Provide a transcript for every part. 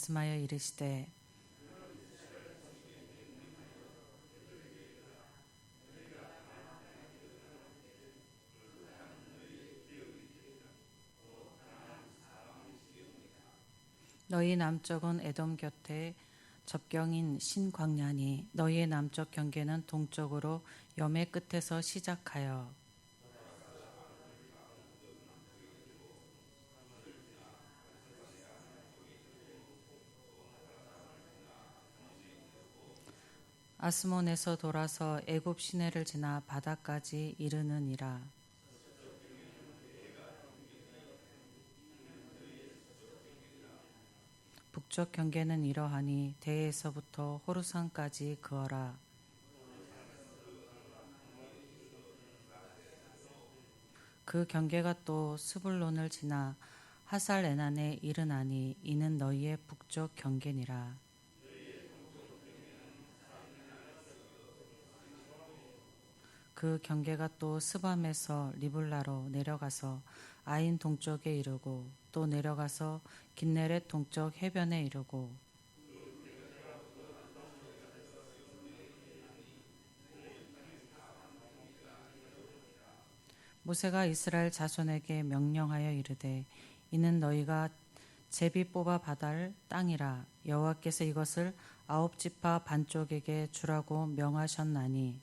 말씀하여 이르시되 너희 남쪽은 에돔 곁에 접경인 신광야니 너희의 남쪽 경계는 동쪽으로 염해 끝에서 시작하여 아스몬에서 돌아서 애굽 시내를 지나 바다까지 이르느니라. 북쪽 경계는 이러하니 대에서부터 호르산까지 그어라. 그 경계가 또 스불론을 지나 하살 에난에 이르나니 이는 너희의 북쪽 경계니라. 그 경계가 또 스밤에서 리블라로 내려가서 아인 동쪽에 이르고 또 내려가서 긴네렛 동쪽 해변에 이르고 모세가 이스라엘 자손에게 명령하여 이르되 이는 너희가 제비 뽑아 받을 땅이라. 여호와께서 이것을 9지파 반쪽에게 주라고 명하셨나니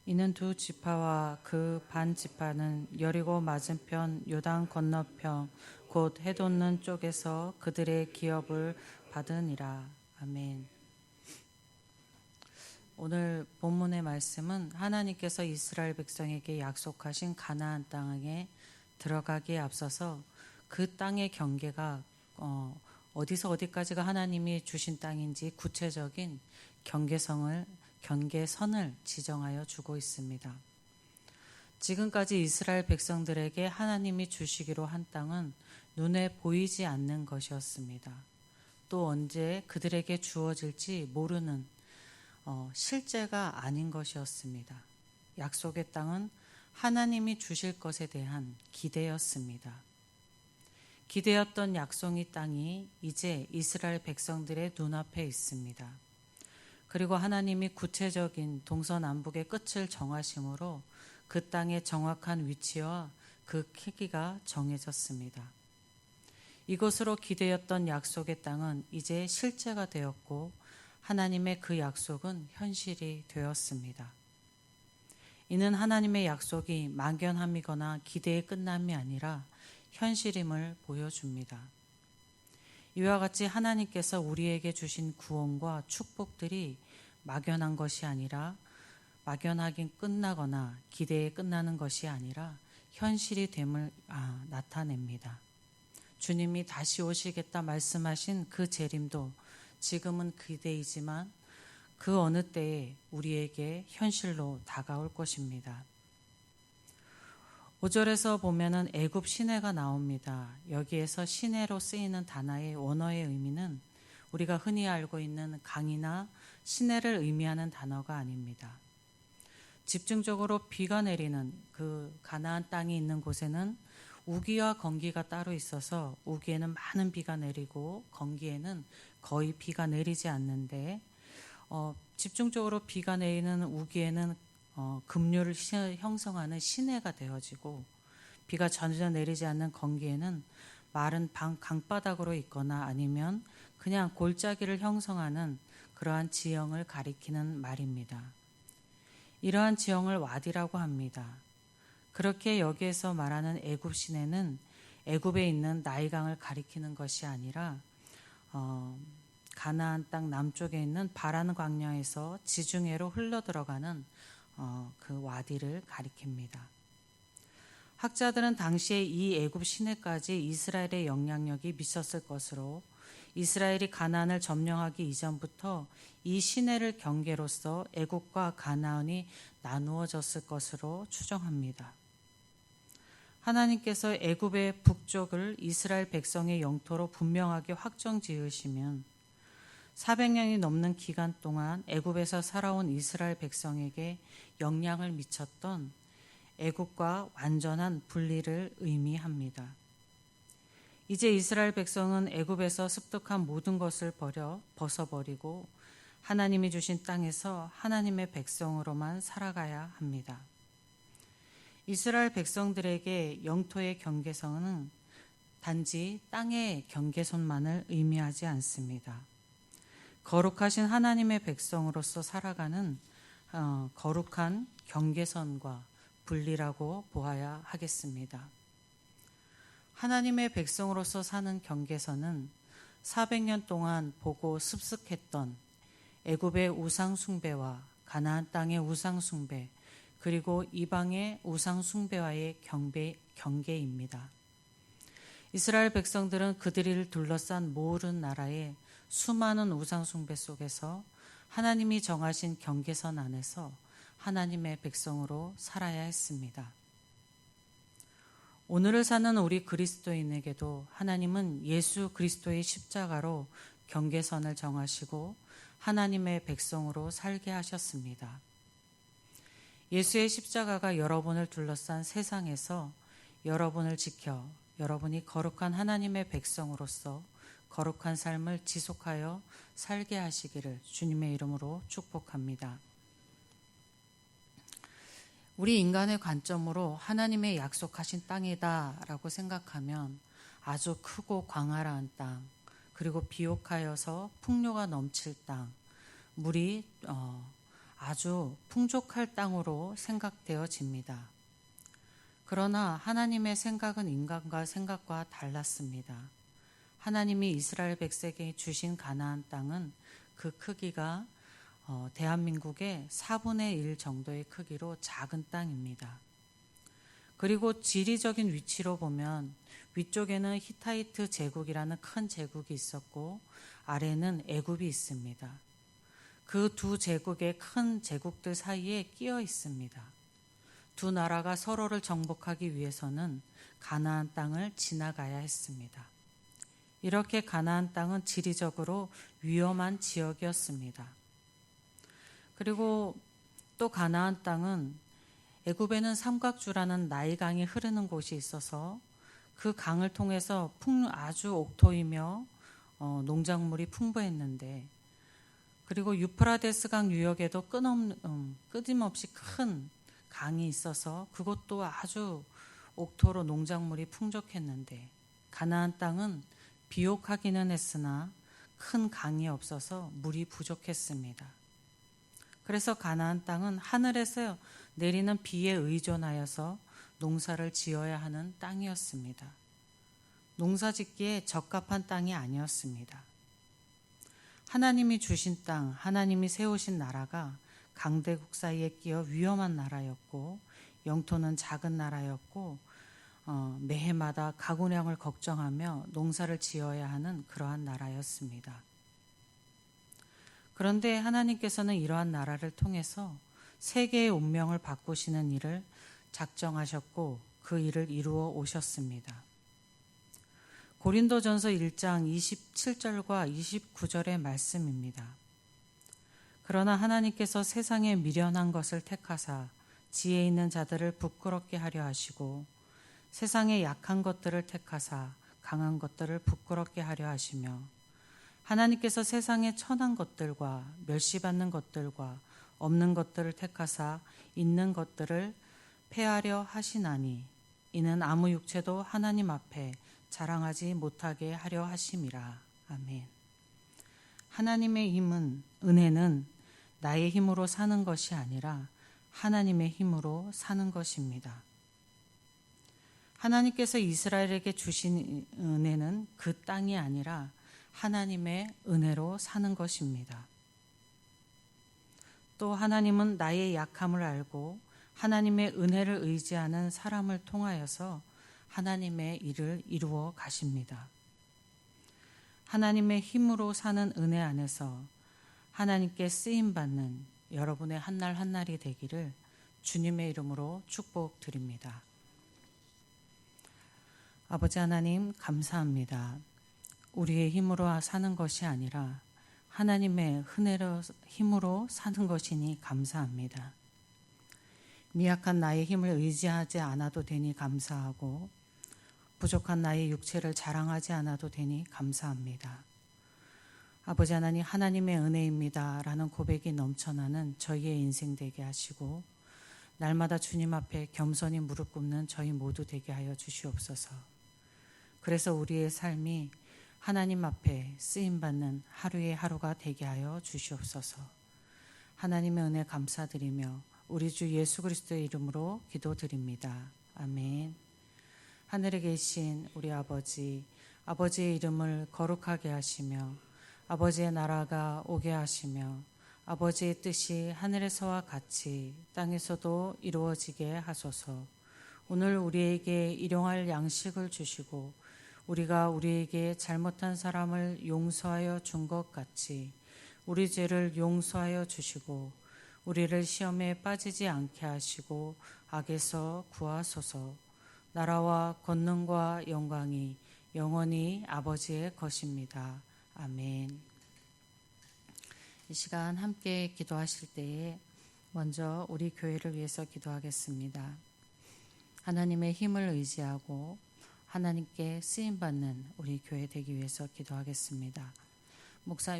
이는 두 지파와 그 반 지파는 여리고 맞은편 요단 건너편 곧 해돋는 쪽에서 그들의 기업을 받으니라. 아멘. 오늘 본문의 말씀은 하나님께서 이스라엘 백성에게 약속하신 가나안 땅에 들어가기에 앞서서 그 땅의 경계가 어디서 어디까지가 하나님이 주신 땅인지 구체적인 경계선을 지정하여 주고 있습니다. 지금까지 이스라엘 백성들에게 하나님이 주시기로 한 땅은 눈에 보이지 않는 것이었습니다. 또 언제 그들에게 주어질지 모르는 실제가 아닌 것이었습니다. 약속의 땅은 하나님이 주실 것에 대한 기대였습니다. 기대였던 약속의 땅이 이제 이스라엘 백성들의 눈앞에 있습니다. 그리고 하나님이 구체적인 동서남북의 끝을 정하심으로 그 땅의 정확한 위치와 그 크기가 정해졌습니다. 이곳으로 기대였던 약속의 땅은 이제 실제가 되었고 하나님의 그 약속은 현실이 되었습니다. 이는 하나님의 약속이 막연함이거나 기대의 끝남이 아니라 현실임을 보여줍니다. 이와 같이 하나님께서 우리에게 주신 구원과 축복들이 막연한 것이 아니라 막연하긴 끝나거나 기대에 끝나는 것이 아니라 현실이 됨을 나타냅니다. 주님이 다시 오시겠다 말씀하신 그 재림도 지금은 기대이지만 그 어느 때에 우리에게 현실로 다가올 것입니다. 5절에서 보면은 애굽 시내가 나옵니다. 여기에서 시내로 쓰이는 단어의 원어의 의미는 우리가 흔히 알고 있는 강이나 시내를 의미하는 단어가 아닙니다. 집중적으로 비가 내리는 그 가나안 땅이 있는 곳에는 우기와 건기가 따로 있어서 우기에는 많은 비가 내리고 건기에는 거의 비가 내리지 않는데 집중적으로 비가 내리는 우기에는 급류를 형성하는 시내가 되어지고 비가 전혀 내리지 않는 건기에는 마른 강바닥으로 있거나 아니면 그냥 골짜기를 형성하는 그러한 지형을 가리키는 말입니다. 이러한 지형을 와디라고 합니다. 그렇게 여기에서 말하는 애굽 시내는 애굽에 있는 나일강을 가리키는 것이 아니라 가나안 땅 남쪽에 있는 바란 광야에서 지중해로 흘러들어가는 그 와디를 가리킵니다. 학자들은 당시에 이 애굽 시내까지 이스라엘의 영향력이 미쳤을 것으로 이스라엘이 가나안을 점령하기 이전부터 이 시내를 경계로서 애굽과 가나안이 나누어졌을 것으로 추정합니다. 하나님께서 애굽의 북쪽을 이스라엘 백성의 영토로 분명하게 확정 지으시면 400년이 넘는 기간 동안 애굽에서 살아온 이스라엘 백성에게 영향을 미쳤던 애굽과 완전한 분리를 의미합니다. 이제 이스라엘 백성은 애굽에서 습득한 모든 것을 벗어버리고 하나님이 주신 땅에서 하나님의 백성으로만 살아가야 합니다. 이스라엘 백성들에게 영토의 경계선은 단지 땅의 경계선만을 의미하지 않습니다. 거룩하신 하나님의 백성으로서 살아가는 거룩한 경계선과 분리라고 보아야 하겠습니다. 하나님의 백성으로서 사는 경계선은 400년 동안 보고 습득했던 애굽의 우상 숭배와 가나안 땅의 우상 숭배, 그리고 이방의 우상 숭배와의 경계입니다. 이스라엘 백성들은 그들을 둘러싼 모든 나라의 수많은 우상 숭배 속에서 하나님이 정하신 경계선 안에서 하나님의 백성으로 살아야 했습니다. 오늘을 사는 우리 그리스도인에게도 하나님은 예수 그리스도의 십자가로 경계선을 정하시고 하나님의 백성으로 살게 하셨습니다. 예수의 십자가가 여러분을 둘러싼 세상에서 여러분을 지켜 여러분이 거룩한 하나님의 백성으로서 거룩한 삶을 지속하여 살게 하시기를 주님의 이름으로 축복합니다. 우리 인간의 관점으로 하나님의 약속하신 땅이다라고 생각하면 아주 크고 광활한 땅, 그리고 비옥하여서 풍요가 넘칠 땅, 물이 아주 풍족할 땅으로 생각되어집니다. 그러나 하나님의 생각은 인간과 생각과 달랐습니다. 하나님이 이스라엘 백성에게 주신 가나안 땅은 그 크기가 대한민국의 4분의 1 정도의 크기로 작은 땅입니다. 그리고 지리적인 위치로 보면 위쪽에는 히타이트 제국이라는 큰 제국이 있었고 아래는 애굽이 있습니다. 그 두 제국의 큰 제국들 사이에 끼어 있습니다. 두 나라가 서로를 정복하기 위해서는 가나안 땅을 지나가야 했습니다. 이렇게 가나안 땅은 지리적으로 위험한 지역이었습니다. 그리고 또 가나안 땅은 애굽에는 삼각주라는 나일강이 흐르는 곳이 있어서 그 강을 통해서 아주 옥토이며 농작물이 풍부했는데, 그리고 유프라데스강 유역에도 끊임없이 큰 강이 있어서 그것도 아주 옥토로 농작물이 풍족했는데, 가나안 땅은 비옥하기는 했으나 큰 강이 없어서 물이 부족했습니다. 그래서 가나안 땅은 하늘에서 내리는 비에 의존하여서 농사를 지어야 하는 땅이었습니다. 농사짓기에 적합한 땅이 아니었습니다. 하나님이 주신 땅, 하나님이 세우신 나라가 강대국 사이에 끼어 위험한 나라였고, 영토는 작은 나라였고, 매해마다 가구량을 걱정하며 농사를 지어야 하는 그러한 나라였습니다. 그런데 하나님께서는 이러한 나라를 통해서 세계의 운명을 바꾸시는 일을 작정하셨고 그 일을 이루어 오셨습니다. 고린도전서 1장 27절과 29절의 말씀입니다. 그러나 하나님께서 세상에 미련한 것을 택하사 지혜 있는 자들을 부끄럽게 하려 하시고 세상에 약한 것들을 택하사 강한 것들을 부끄럽게 하려 하시며 하나님께서 세상에 천한 것들과 멸시받는 것들과 없는 것들을 택하사 있는 것들을 폐하려 하시나니 이는 아무 육체도 하나님 앞에 자랑하지 못하게 하려 하심이라. 아멘. 하나님의 은혜는 나의 힘으로 사는 것이 아니라 하나님의 힘으로 사는 것입니다. 하나님께서 이스라엘에게 주신 은혜는 그 땅이 아니라 하나님의 은혜로 사는 것입니다. 또 하나님은 나의 약함을 알고 하나님의 은혜를 의지하는 사람을 통하여서 하나님의 일을 이루어 가십니다. 하나님의 힘으로 사는 은혜 안에서 하나님께 쓰임받는 여러분의 한날 한날이 되기를 주님의 이름으로 축복드립니다. 아버지 하나님, 감사합니다. 우리의 힘으로 사는 것이 아니라 하나님의 은혜로 힘으로 사는 것이니 감사합니다. 미약한 나의 힘을 의지하지 않아도 되니 감사하고 부족한 나의 육체를 자랑하지 않아도 되니 감사합니다. 아버지 하나님, 하나님의 은혜입니다 라는 고백이 넘쳐나는 저희의 인생 되게 하시고 날마다 주님 앞에 겸손히 무릎 꿇는 저희 모두 되게 하여 주시옵소서. 그래서 우리의 삶이 하나님 앞에 쓰임받는 하루의 하루가 되게 하여 주시옵소서. 하나님의 은혜 감사드리며 우리 주 예수 그리스도의 이름으로 기도드립니다. 아멘. 하늘에 계신 우리 아버지, 아버지의 이름을 거룩하게 하시며 아버지의 나라가 오게 하시며 아버지의 뜻이 하늘에서와 같이 땅에서도 이루어지게 하소서. 오늘 우리에게 일용할 양식을 주시고 우리가 우리에게 잘못한 사람을 용서하여 준 것 같이 우리 죄를 용서하여 주시고 우리를 시험에 빠지지 않게 하시고 악에서 구하소서. 나라와 권능과 영광이 영원히 아버지의 것입니다. 아멘. 이 시간 함께 기도하실 때에 먼저 우리 교회를 위해서 기도하겠습니다. 하나님의 힘을 의지하고 하나님께 쓰임받는 우리 교회 되기 위해서 기도하겠습니다.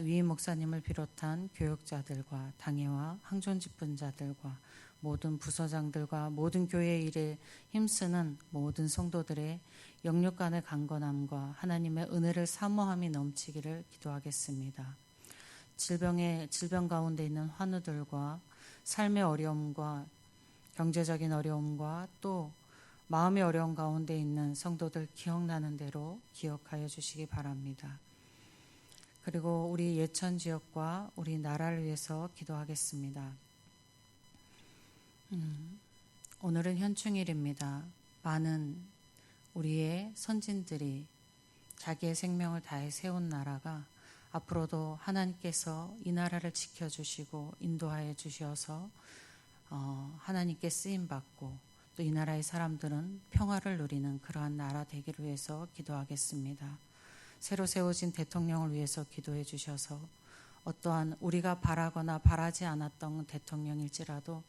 위임 목사님을 비롯한 교역자들과 당회와 항존 집분자들과 모든 부서장들과 모든 교회 일에 힘쓰는 모든 성도들의 영육 간의 강건함과 하나님의 은혜를 사모함이 넘치기를 기도하겠습니다. 질병 가운데 있는 환우들과 삶의 어려움과 경제적인 어려움과 또 마음의 어려움 가운데 있는 성도들 기억나는 대로 기억하여 주시기 바랍니다. 그리고 우리 예천 지역과 우리 나라를 위해서 기도하겠습니다. 오늘은 현충일입니다. 많은 우리의 선진들이 자기의 생명을 다해 세운 나라가 앞으로도 하나님께서 이 나라를 지켜주시고 인도하여 주셔서 하나님께 쓰임받고 또 이 나라의 사람들은 평화를 누리는 그러한 나라 되기를 위해서 기도하겠습니다. 새로 세워진 대통령을 위해서 기도해 주셔서 어떠한 우리가 바라거나 바라지 않았던 대통령일지라도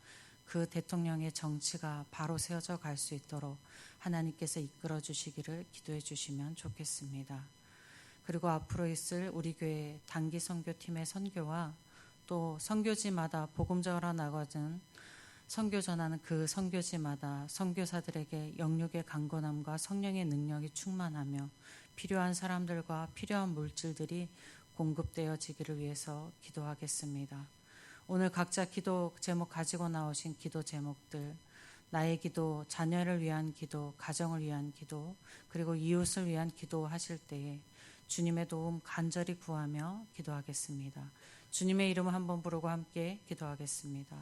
그 대통령의 정치가 바로 세워져 갈 수 있도록 하나님께서 이끌어 주시기를 기도해 주시면 좋겠습니다. 그리고 앞으로 있을 우리 교회 단기 선교팀의 선교와 또 선교지마다 복음 전하 나가는 선교 전하는 그 선교지마다 선교사들에게 영육의 강건함과 성령의 능력이 충만하며 필요한 사람들과 필요한 물질들이 공급되어지기를 위해서 기도하겠습니다. 오늘 각자 기도 제목 가지고 나오신 기도 제목들, 나의 기도, 자녀를 위한 기도, 가정을 위한 기도, 그리고 이웃을 위한 기도 하실 때에 주님의 도움 간절히 구하며 기도하겠습니다. 주님의 이름을 한번 부르고 함께 기도하겠습니다.